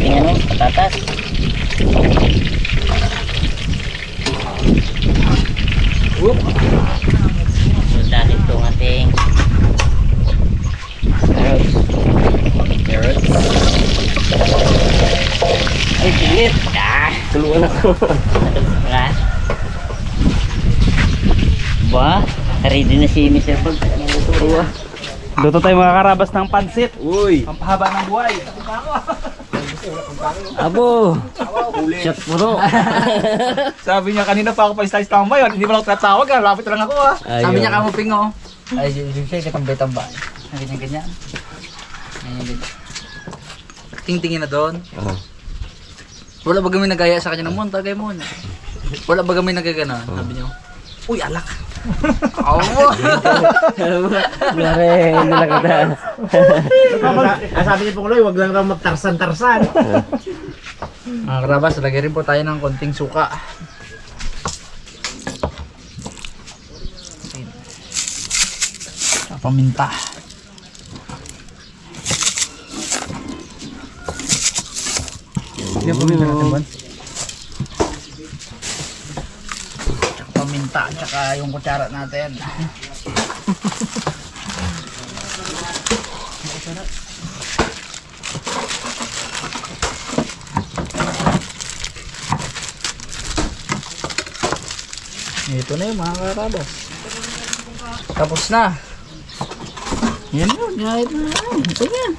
ating ano, patatas. Whoop. Sunod natin itong ating carrots. Ay, pinit. Tulungan ako. Ba? Ready na si Mr. Pag. Luto tayo mga karabas ng pansit. Uy! Ang pahaba ng buhay. Abo! Shot puro. Sabi niya kanina pa ako pa slice tama yun. Hindi mo lang tatawag. Lapit lang ako ha. Sabi niya kamuping oh. Ay, siya katambay-tambay. Ganyan-ganyan. Tingtingin na doon. Wala ba kami nagaya sa kanya ng mon? Tagay mo. Wala ba kami nagagana? Sabi niyo. Uy, alak. Oo. Nare, hindi lang kita. Sabi ni Pungloy, wag lang raw magtarsan-tarsan. Mga karabas, lagay rin po tayo ng konting suka. Paminta. Yan paminta natin ba? Paminta, tsaka yung kutsara natin. Ito na yung mga karabas. Tapos na. Yan yun, kahit na. Ito yan.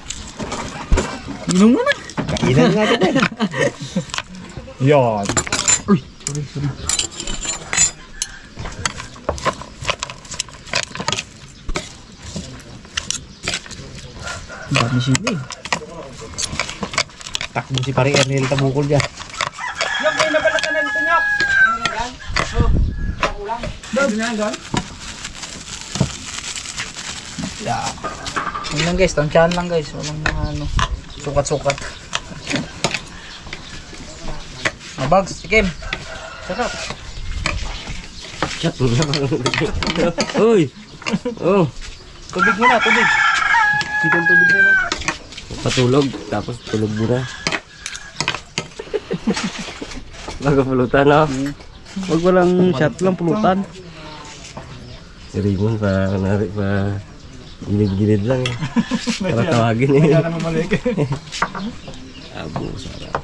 Inom mo na. Kainan nga din. Yan. Uy, sorry. Dami sili. Takbo si pare Ernel tabukol dyan. Yung may nabalatan na dito nyok. Doon na doon. Yeah. Yun lang guys, tansyahan lang guys. Walang mga ano, sukat-sukat. Bags, tikim. Sarap. Shot mo na. Uy! Oh! Tubig muna, tubig. Kitang tubig na lang. Patulog, tapos tulog muna. Bago pulutan, no? Huwag walang shot lang, pulutan. Si Raymond pa, kunwari pa, gilid-gilid lang eh. Para tawagin eh. Kaya naman malik. Abo, sarap.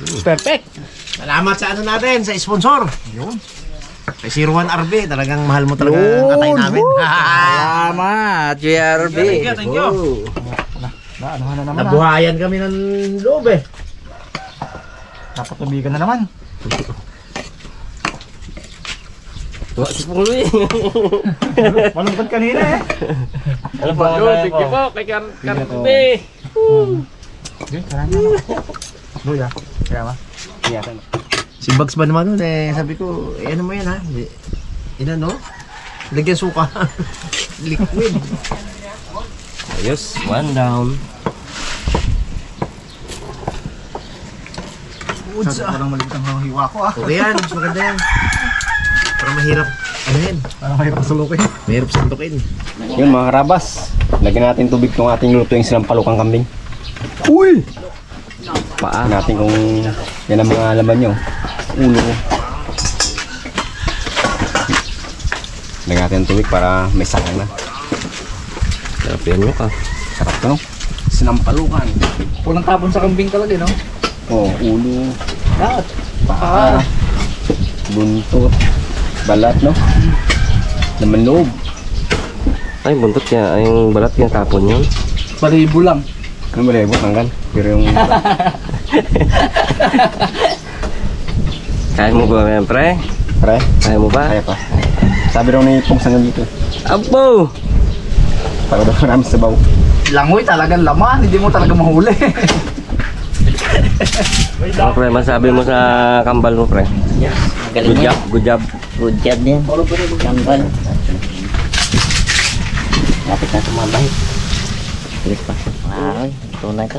Perfect! Salamat sa ano natin, sa sponsor. Yun. Kay 01 RB, talagang mahal mo talaga ang katay namin. Salamat, JRB. Thank you. Ano na naman Nabuhayan kami ng loob eh. Dapat tubigan na naman. Tuwa si Pungloy. Malungkot kanina eh. Ano pa? Thank you po kay Karpe. Okay, tara na. Luya. Kaya ba? Si Bugs ba naman nun eh, sabi ko, eh ano mo yan ha? Inano? Lagyan suka. Liquid. Ayos, one down. Sabi ko lang maliit ang hiwa ko ah. Okay yan, mas maganda yan. Para mahirap, ano yan? Parang mahirap sulukin. Mahirap sandukin. Yun mga karabas, lagyan natin tubig itong ating luto yung sinampalukang kambing. Uy! Paa natin kung yan ang mga laman nyo. Ulo. Lagyan natin tubig para may sakang na. Sarap yan nyo ka. Sarap to no? Sinampalukan. Walang tapon sa kambing talaga, no? Oh, ulo. Lahat. Paa. Buntot. Balat no? Laman loob. Ay buntot niya. Ay yung balat yung tapon yun. Balibo lang. Ano ba lebot hanggan? Pero yung... Kaya mo ba yan, pre? Pre? Kaya mo ba? Kaya pa. Sabi daw ni Pong Sangan dito. Abo! Para daw marami sabaw. Langoy talagang laman. Hindi mo talaga mahuli. Ano pre, masabi mo sa kambal mo pre? Good job, good job. Good job din. Kambal. Lapit na tumabay. Ulit pa. Wow, ito na ito.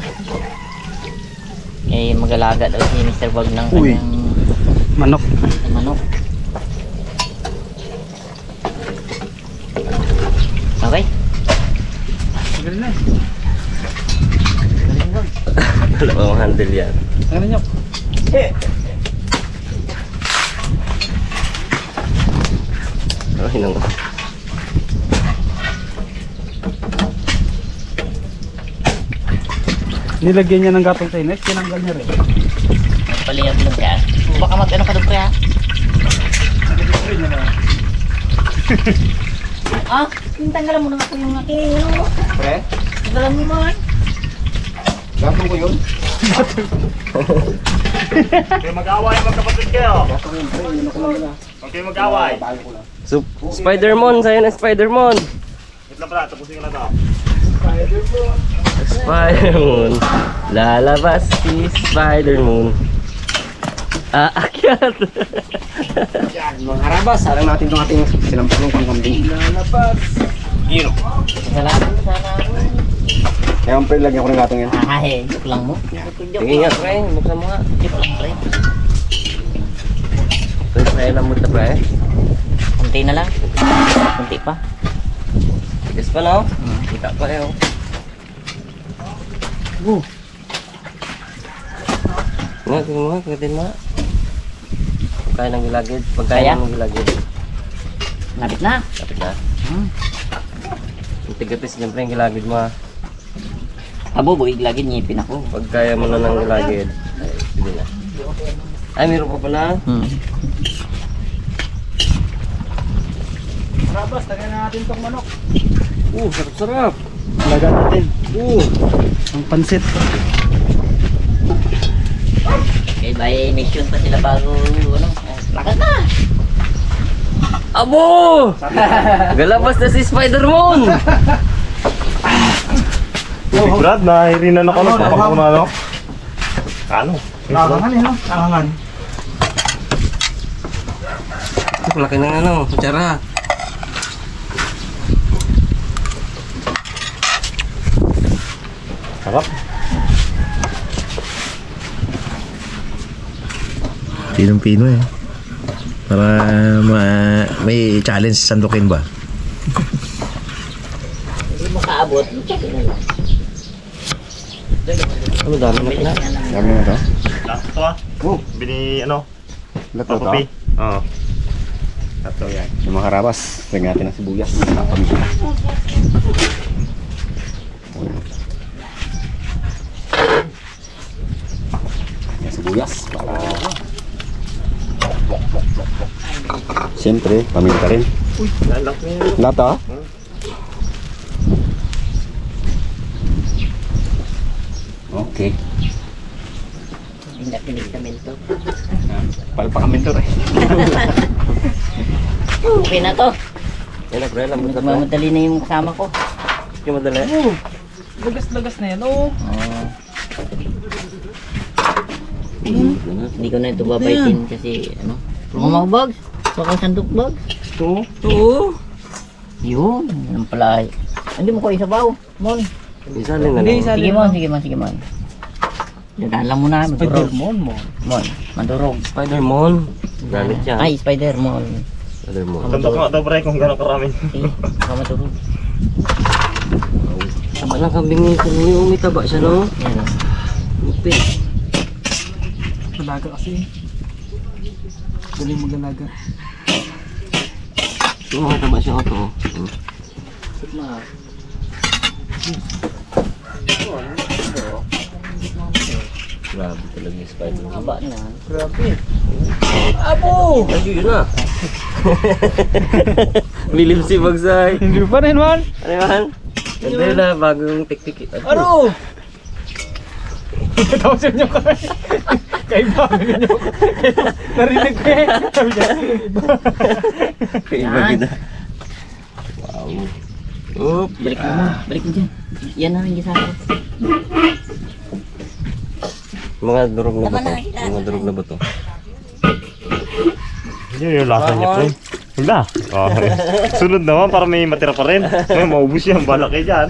Eh, mag-alaga daw si Mr. Bag ng kanyang Manok. manok. Okay. Magaling na eh. Dalawang handle yan. Ano nyo? Ay, nang. Nilagyan niya ng gatong tinis, tinanggal niya rin. Paliyap lang siya. Baka mag-ano ka doon, pre, ha? Ah, tanggalan mo na ako yung aking, ano? Pre? Tanggalan mo man. Gatong ko yun? Okay, mag-away magkapatid kayo. Gatong yun, pre. Yun ako lang nila. Okay, mag-away. So, Spider-Mon, sa'yo na Spider-Mon. Wait lang pala, tapusin ko na to. Spider-Moon. Lalabas si Spider-Moon. Aakyat. Yan, mga harabas. Alam natin itong ating sinampalong pangkambing. Lalabas. Gino. Salamat sana. Kaya pre, lagyan ko ng gatong yan. Ay, joke lang mo. Tingin nga, pre. Buksan mo nga. Joke lang, pre. Pre, lang mo ito, pre. Kunti na lang. Kunti pa. Tigas pa na, oh. Kita pa, eh, oh. Nga, tingin mo nga, tingin mo nga. Pagkain ng gilagid. Pagkain Kaya? ng gilagid. Lapit na. Kapit na. Yung tigapis dyan, pre, yung gilagid mo, ah. Abo, buig lagi ngipin ako. Pag kaya mo na ng gilagid, ay, sige na. Ay, meron pa pala. Rabas, tagay na natin tong manok. Sarap-sarap. Lagyan natin. Ang pansit. Okay, by mission pa sila bago, ano. Lakas na. Abo! Galabas na si Spider-Mon! Brad, nahirinan ako ng papak ko na, no? Ano? Nakangan eh, no? Nakangan. Laki ng ano, kutsara. Sarap. Pinong-pino eh. Para may challenge sa sandukin ba? Hindi mo kaabot. Check na lang. Ano dami na pala? Dami na to? Last to, ah. Bini, ano? Lato to? Papapi. Oo. Lato yan. Yung mga harabas. Lagyan natin ng sibuyas. Kapamisa. Yung sibuyas. Para... Siyempre, paminta rin. Lalak niya. Lato? Okay. Hindi pinigtamin to. Palpakaminto rin. Okay na to. Yan na, pre, lamot na pre. Mamadali na yung kasama ko. Yung madali. Lagas-lagas na yan, oh. Hindi ko na ito babaitin kasi ano. Mga bags. Baka sandok bags. Oo. Yun. Yan pala ay. Hindi mo ko isabaw. Mon. Isa lang na Hindi, lang. isa Sige mon, sige mon, sige mon. Dadaan lang muna. Madurog. Spider-Mon mo. Mon. Madurog. Spider-Mon. Galit yan. Ay, spider mon. Spider-Mon. Tandok nga daw, pre, kung gano'ng karami. Sige. Baka madurog. Taba lang kambing nito. May taba siya, no? Yan. Lupit. Malaga kasi. Galing mag-alaga. Oo, may taba siya ito. Grabe talaga yung Spider-Man. Haba na. Grabe. Abo! Ay, yun na. Bilib si Bagsay. Hindi pa rin, man. Ano yan? Hindi na, bagong tik-tik. Ano? Tapos yun yung kami. Kaiba. Narinig ko eh. Sabi niya, Kaiba kita. Wow. Oop. Balik mo mo. Balik mo dyan. Yan na rin sa akin. Mga durog na ba to? Mga durog na ba to? Yun yung lasa niya, pre. Wala. Sunod naman para may matira pa rin. May maubos yan, balak kayo dyan.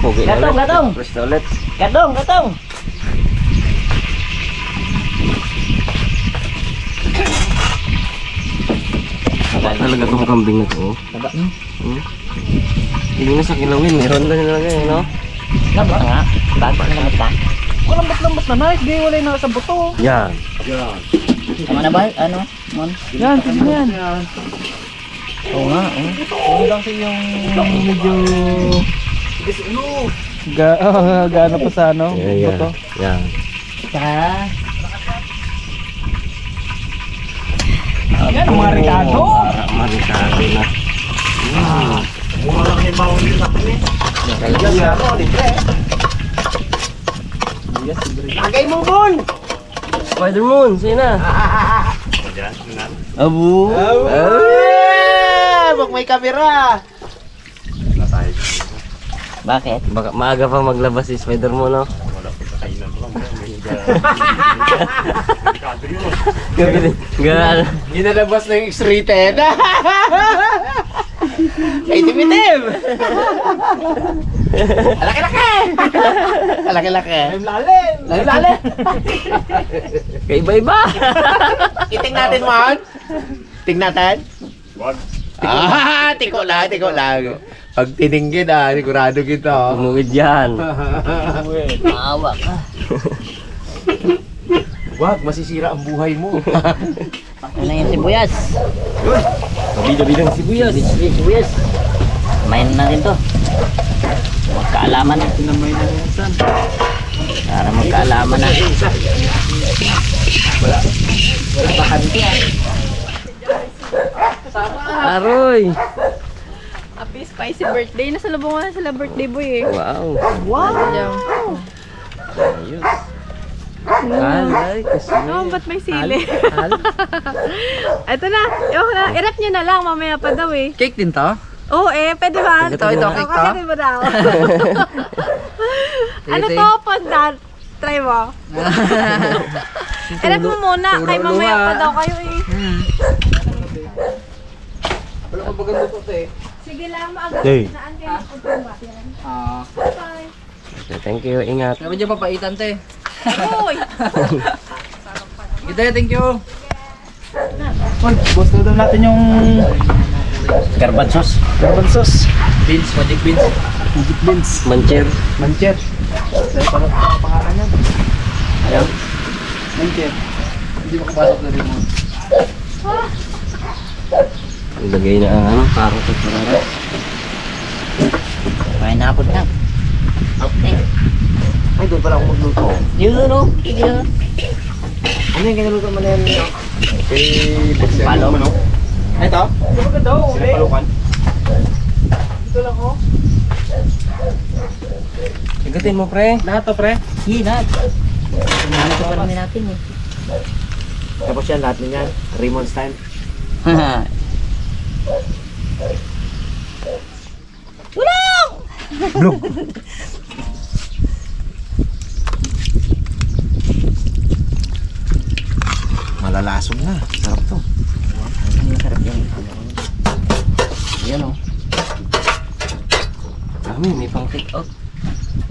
Pogi na Gatong, ulit. gatong. Fresh na ulit. Katong, katong. Talaga itong kambing na to. Hindi na sa kilawin, meron na nilagay, no? Lambot nga. Bago na lambot ka. Lambot na nice. Gay, wala na sa buto. Yan. Tama na ba? Ano? Mon? Yan, sige na yan. Oo nga. Ano lang siya yung medyo... Gaano pa sa ano? Yan. Buto. Yan. Tsaka. Yan ang mga Ricardo. Marikado na. Lagay mo, Mon! Spider Moon, sino na? Abu. Bak may kamera! Bakit? Baka maaga pa maglabas si Spider Moon, no? Gano'n. Ginalabas na yung X-rated. Itim-itim! Alaki-laki! Alaki-laki! Lalim-lalim! Kaiba-iba. Iting natin, Mon! Ting natin? Wag. Tiko lang. Pag tininggin sigurado kita. Umuwid yan. Maawa ka. Wag, masisira ang buhay mo. Ano na yung sibuyas? Bida-bida ng sibuyas. Sibuyas. Main na rin to. Magkaalaman na. Sinamay na yan, son. Para magkaalaman na. Wala pa kanti Aroy. Happy spicy birthday. Nasa lubungan na sila birthday boy eh. Wow. Diyan. Ayos. Alay, kasi. Oh, ba't may sili? Ito na. I-rep nyo na lang. Mamaya pa daw eh. Cake din to? Oo pwede ba? Ito, cake to? Kakatin mo daw. Ano to? Pandan. Try mo. I-rep mo muna. Kay mamaya pa daw kayo eh. Wala ka bagay mo to eh. Sige lang, maaga. Hey. Saan kayo magpunta? Bye. Okay, thank you. Ingat. Sabi dyan papaitan te. Uy! Ito thank you. Boss na daw natin yung Garbanzos. garbanzos. Beans, magic beans. Magic beans. Mancher. Manchet. Dahil pala pangalan yan. Ayaw. Manchet. Hindi makapasok na rin mo. Ilagay na ang ano, parang sa parang. May napod na. Okay. Ay, doon pala ako magluto. Yun no? Yun. Ano yung kinaluto mo na yan? Palo. Ito? Ito ba daw? Palukan? Ito lang oh. Igutin mo, pre. Lahat to pre. Hinat. Ito pa namin natin eh. Tapos yan, lahat niyan. Raymond style. Malalasog na. Sarap to. Masarap yan. Yan o. Dami, may pang take out.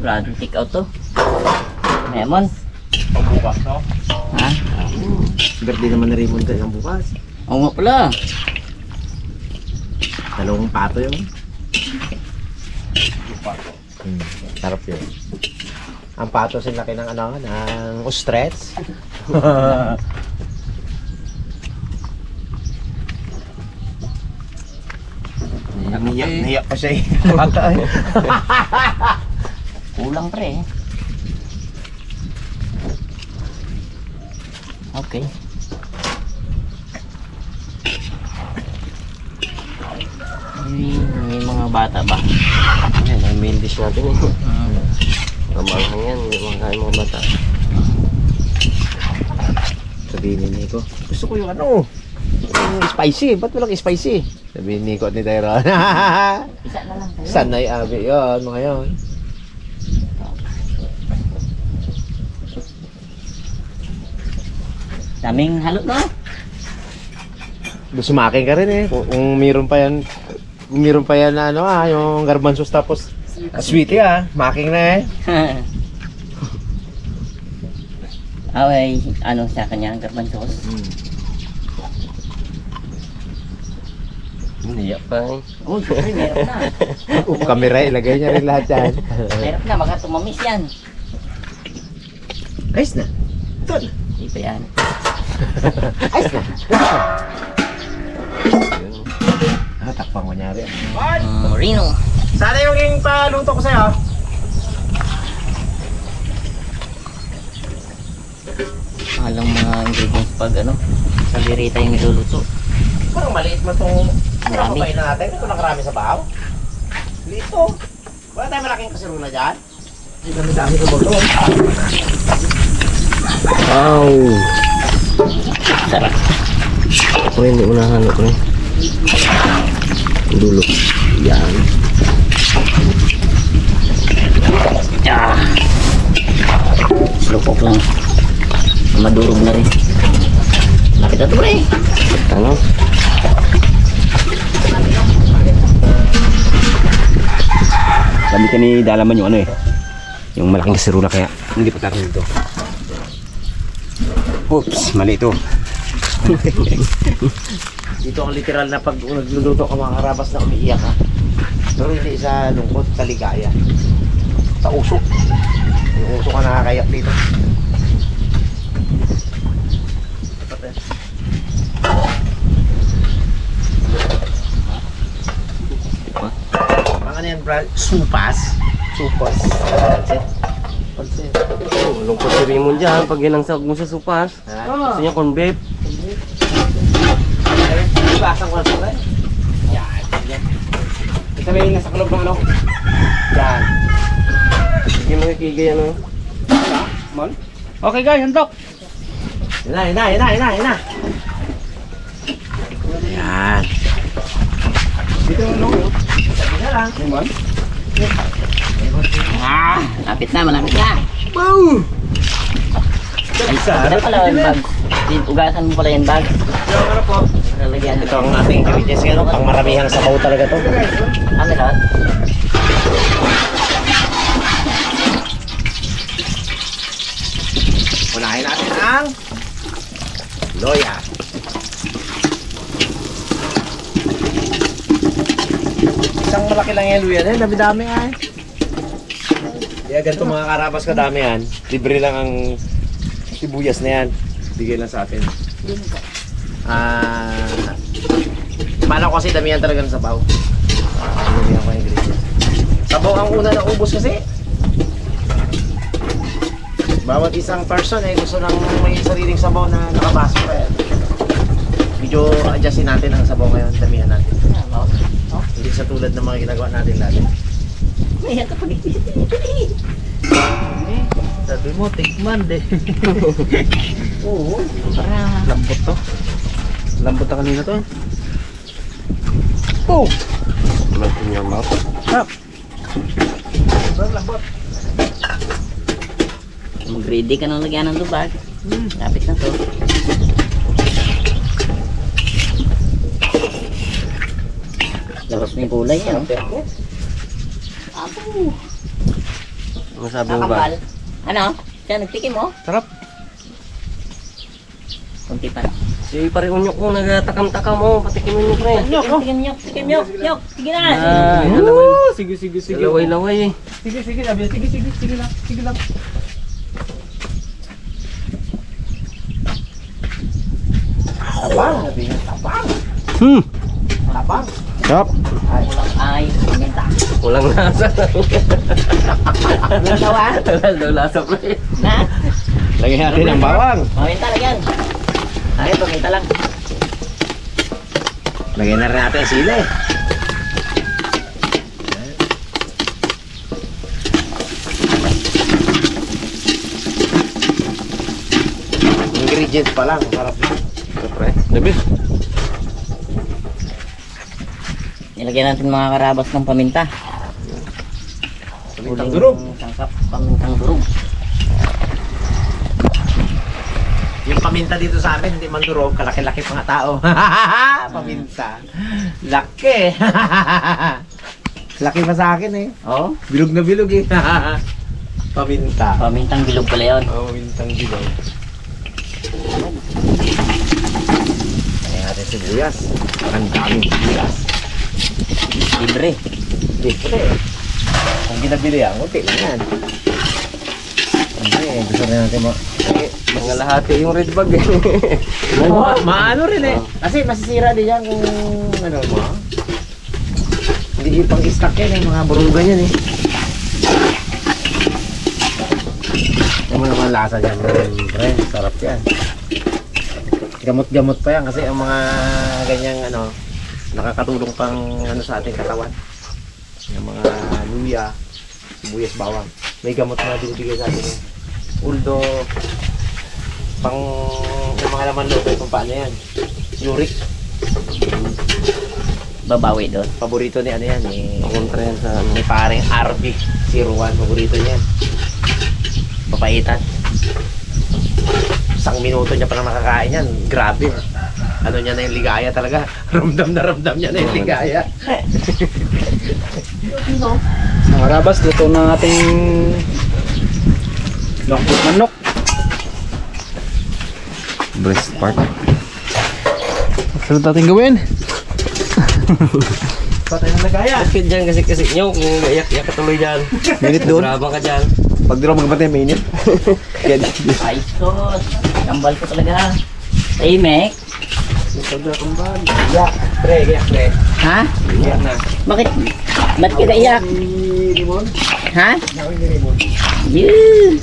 Radong take out to. Lemon. Pagbukas to. Ha? Birthday naman na Raymond ka yung bukas. Oo nga pala. Dalawang pato yun. Sarap yun. Ang pato laki ng ano, ng ostrich. Niyak pa siya eh. Kulang pre. Okay. May mga bata ba? Ayan, ang main dish natin eh. Kamanghang yan, yung mga bata. Sabihin ni Nico, gusto ko yung ano, yung spicy. Ba't walang spicy? Sabihin ni Nico at ni Tyron. Isa na lang. Sanay abi yun, mga yun. Daming halot no? Sumakin ka rin eh. Kung meron pa yan, na ano yung garbanzos tapos sweetie making na eh. Okay, ano sa kanya ang garbanzos? Hindi pa eh. Oh, siyempre, meron na. Kamera, ilagay niya rin lahat yan. Meron na, baka tumamis yan. Ayos na. Ito na. Hindi pa yan. Ayos na. Takpang ko niya rin. Moreno. Sana yung paluto ko sa'yo. Alang mga ingredients pag ano, salirita yung niluluto. Parang maliit mo itong Marami. kapain na natin. Ito nakarami sa bahaw. Lito. Wala tayong malaking kasiruna dyan. Hindi kami dami ko mo. Wow! Sarap. Ako hindi unahan ako eh. Dulo. Yan. Ah. Lupok lang. Madurog na rin. Lapit na ito pre. Ano? Sabi ka ni Dalaman yung ano eh. Yung malaking kasirula kaya hindi pa kakin dito. Oops, mali ito. Dito ang literal na pag nagluluto ka mga karabas na umiiyak ka. Pero hindi sa lungkot, sa ligaya. Sa usok. Yung usok ka nakakayak dito. Mga ano yan, Brad? Supas. Supas. Pansit. Pansit. Oh, lungkot si Raymond dyan pag yan ang sahog mo sa supas. Gusto niya corn beef. Basang ko na ito, eh. Yan. Yan. Ito may nasa kalog ng ano. Yan. Sige mo kikigay ano. Mon? Okay guys, handok. Yan na, yan na, yan na, yan na, yan na. Yan. Dito yung ano. Sabi na lang. Mon? Ah, malapit na, malapit na. Boom! Ay, ano pala yung bag? Ugasan mo pala yung bag. Ano po? Lalagyan. Ito ang ating ingredients ngayon. Pang maramihang sabaw talaga to. Ano lahat? Unahin natin ang loya. Isang malaki lang yung luya na yun. Dami-dami ay. Kaya ganito mga karabas kadami yan. Libre lang ang sibuyas na yan. Bigay lang sa atin. Paano ko kasi damihan talaga ng sabaw. Damihan ko yung ingredients. Sabaw ang una na ubos kasi. Bawat isang person eh gusto nang may sariling sabaw na nakabaso pa yan. Medyo adjustin natin ang sabaw ngayon, damihan natin. Hindi sa tulad ng mga ginagawa natin dati. May ito pag Sabi mo, tikman de. Oo. Para Lambot to. Lambot na kanina to. Oh! Melt in your mouth. Lambot. mag-ready ka ng lagyan ng lubag. Lapit na to. Labas na yung kulay yan. Apo! Ano sabi mo ba? Nakapal. Ano? Siya, nagtikim mo? Sarap. Kunti pa na. Si pare unyok mo nagtakam-takam mo. Patikimin mo pre. Tikim nyok. Sige na. Sige, sige, sige. Laway-laway eh. Sige, sige, sabi. Sige, sige, sige lang. Sige lang. Tapang. Sabi nga, tapang. Tapang. Sarap. Ay, minta. Walang lasa. Walang sawa. Walang lasa pre. Na? Lagyan natin ang bawang. Minta lagyan. Ay, minta lang. Lagyan na rin natin ang sili. Ingredients pa lang, sarap na. Pre. Dabi. Nilagyan natin mga karabas ng paminta. Pamintang durog. Sangkap, pamintang durog. Yung paminta dito sa amin, hindi man durog, kalaki-laki pa nga tao. Paminta. Laki. Laki pa sa akin eh. Oh, Bilog na bilog eh. Paminta. pamintang bilog pala yun. Pamintang bilog. Lagyan natin sibuyas. Ang daming sibuyas. Libre. Libre. Kung ginabili yan, unti lang yan. Hindi, gusto rin natin mo. Mga lahati yung red bag eh. Maano rin eh. Kasi masisira din yan kung ano mo. Hindi yung pang-stock yan eh, mga burugan yan eh. Ano mo naman lasa dyan, pre, sarap yan. Gamot-gamot pa yan kasi ang mga ganyang ano, nakakatulong pang ano sa ating katawan. Yung mga luya, sibuyas, bawang. May gamot na binibigay sa atin eh. Although, pang yung mga laman loob kung paano yan. Uric. Babawi doon. Paborito ni ano yan eh. Kontra yan sa ano. Ni paring RB01. Paborito niya yan. Papaitan. 1 minuto niya pa lang nakakain yan. Grabe. Ano niya na yung ligaya talaga. Ramdam niya na yung ligaya. Mga Karabas, luto na ating longkot manok. Breast part. Sunod natin gawin. Patay na ligaya. Bakit dyan kasi nyo kung iyak-iyak ka tuloy dyan. Minute doon. Brabang ka dyan. Pag di lang magbatay, minute. Kaya Ay, sos. Kambal ko talaga. Tahimik. Yak, pre. Ha? Yak na. Bakit? Ba't ka naiyak? Limon? Ha? Nakawin ni limon. Yeah.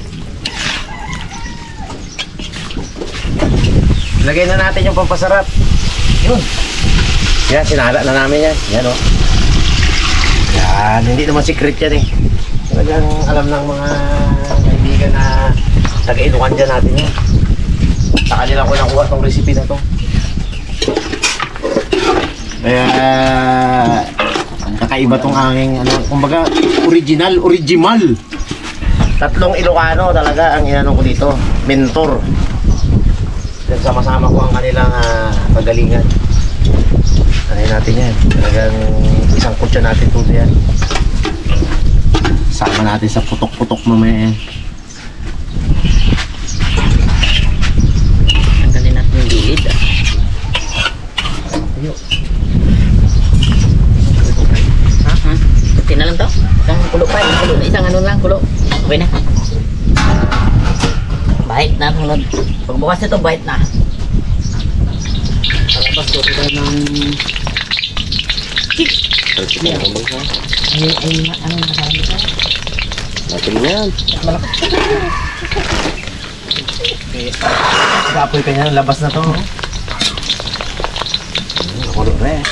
Lagay na natin yung pampasarap. Yun. Yan, sinala na namin yan. Yan o. Yan, hindi naman secret yan eh. Talagang alam ng mga kaibigan na taga-Ilukan dyan natin yan. Sa kanila ko nakuha tong recipe na to. Kaya kakaiba tong aking ano, kumbaga original. 3 Ilocano talaga ang inano ko dito. Mentor. Sama-sama ko ang kanilang pagalingan. Ano natin yan? Talagang isang kutsa natin tulo yan. Sama natin sa putok-putok mamaya yan. Tanggalin natin yung liid. Ha? Okay na lang to? Isang kulo pa. Isang ano lang kulo. Okay na. Bait na tulad. Pagbukas nito bait na. Karabas, luto tayo ng Ano nasabi ka? Natin na yan. Kapoy ka niya, labas na to. Nakulo na eh.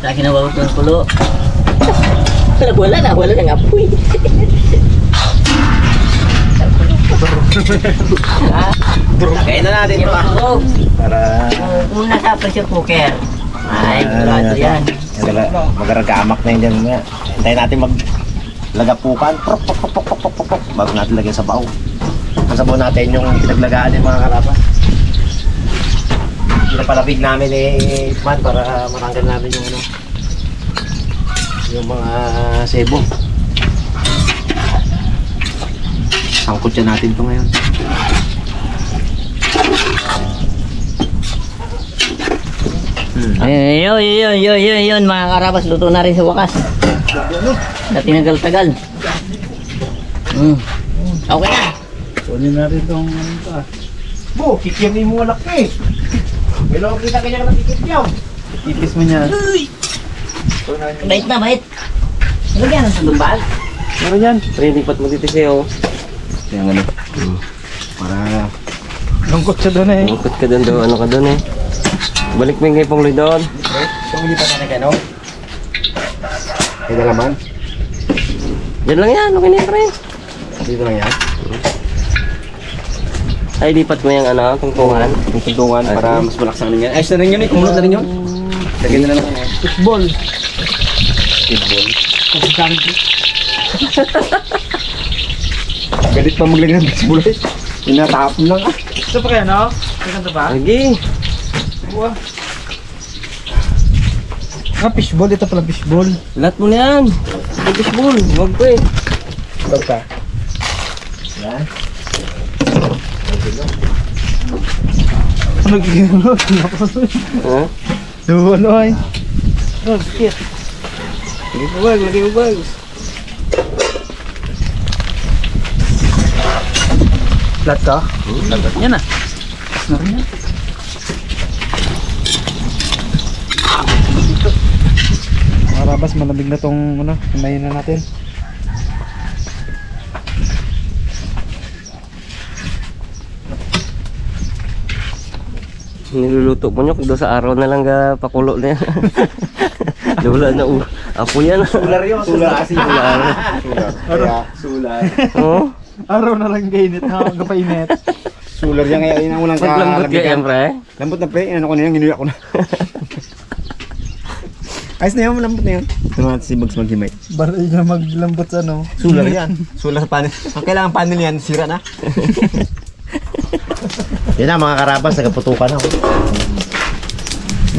Sa kinawawag ng kulo. Wala nang apoy. Kaya na natin ito para Kung nasa pressure cooker. Ay, sigurado yan. magaragamak na yun dyan mga. Hintayin natin maglagapukan bago natin lagyan sa baw. Ang sabaw natin yung pinaglagaan yung mga kalapas. Pinapalabig namin man para matanggal namin yung ano, yung mga sebo. Sangkot siya natin ito ngayon. Ayun, mga Karabas, luto na rin sa wakas. Na tinagal-tagal. Okay na. kunin na rin itong ano ito. Bo, kikirni mo walak eh. May loob kita kanya ka nakikipyaw. Ipis mo niya. Bait na, bait. Lagyan ng sandubal. Meron yan. Training mo dito siya oh. Kaya nga Para lungkot siya doon eh. Lungkot ka doon, ano ka doon eh. Balik mo yung kay Pongloy doon. tumili pa natin kayo. May dalaman? Diyan lang yan, okay na yan pre. Dito lang yan. Ay, lipat mo yung ano, tungtungan. Yung tuntungan para mas malaksan rin yan. Ayos na rin yun eh. Kumulot na rin yun. Lagyan na lang yan. Football. Football. Galit pa maglagay ng baseball eh. Tinatapon lang ah. Ito pa kaya, no? Ito ba? Lagi. Fishball. Ito pala fishball. Lahat mo na yan. Fishball. Huwag ko eh. Basta. Yan. Nagigano. Ha? Doon ay. Oh, shit. Lagi mo bag. Flat ka? Yan na. Mga rabas, malamig na tong ano, kumain na natin. Niluluto mo nyo doon sa araw na lang pakulo na yan. Wala na apo yan. Sular yun. Sular kasi. Sular. Oo. Araw na lang gainit ha, hanggang painit. Sular yan kaya yun ang unang Maglambot ka yan, pre. Lambot na pre, inano ko na yan, ginuya ko na. Ayos na yun, malambot na yun. Ito naman si Bugs maghimay. Baray na maglambot sa ano. Sular yan. Sular sa panel. Ang kailangan panel yan, sira na. Yan na mga karabas, nagaputukan na.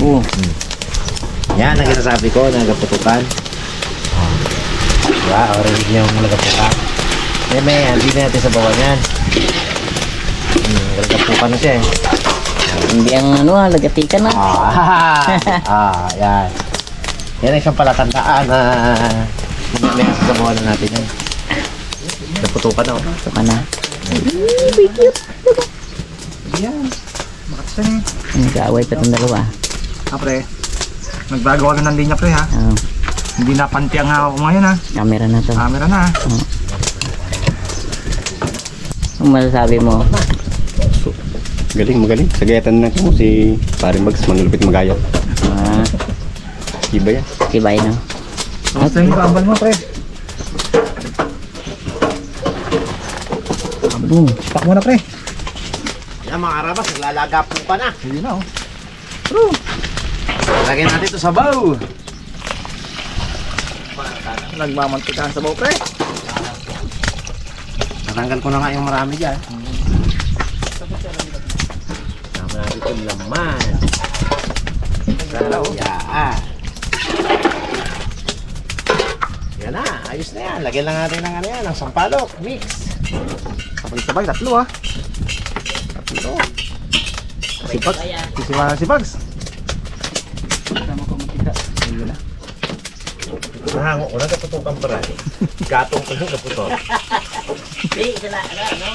Oo. Yan ang sinasabi ko, nagaputukan. Diba, orange niya yung nagaputukan. May, hindi na natin sa bawan yan. Nagaputukan na siya eh. Hindi ang ano, lagatikan na. Yan. Yan ang isang palatandaan na may sasabawan na natin yan. Nagaputukan na. Ito ka na. Yan. Makatasan eh. Nag-aaway pa itong dalawa. Pre, nagbago ka ng linya pre ha. Oh, Hindi na panti ang hawak ko ngayon ha. camera na to. Camera na ha. Ang masasabi mo? Magaling. Sagayatan na mo si Paring Bugs, manglupit magayok. Iba yan. Kibay na. Basta yung rambal mo pre. Boom. Pak mo na pre. Yan mga karabas, naglalaga po pa na. Sige na oh. Lagyan natin ito sa baw. Nagmamantikaan sa baw pre. Natanggal ko na nga yung marami dyan. Tama natin itong laman. Yan. Yan na, ayos na yan. Lagyan lang natin ng ano yan, ng sampalok, mix. Sabay-sabay, tatlo ha. Tatlo. Si Bugs. Nahango ko na kaputukan pa rin. Gatong ko yung kaputok. Hey, sila, ano?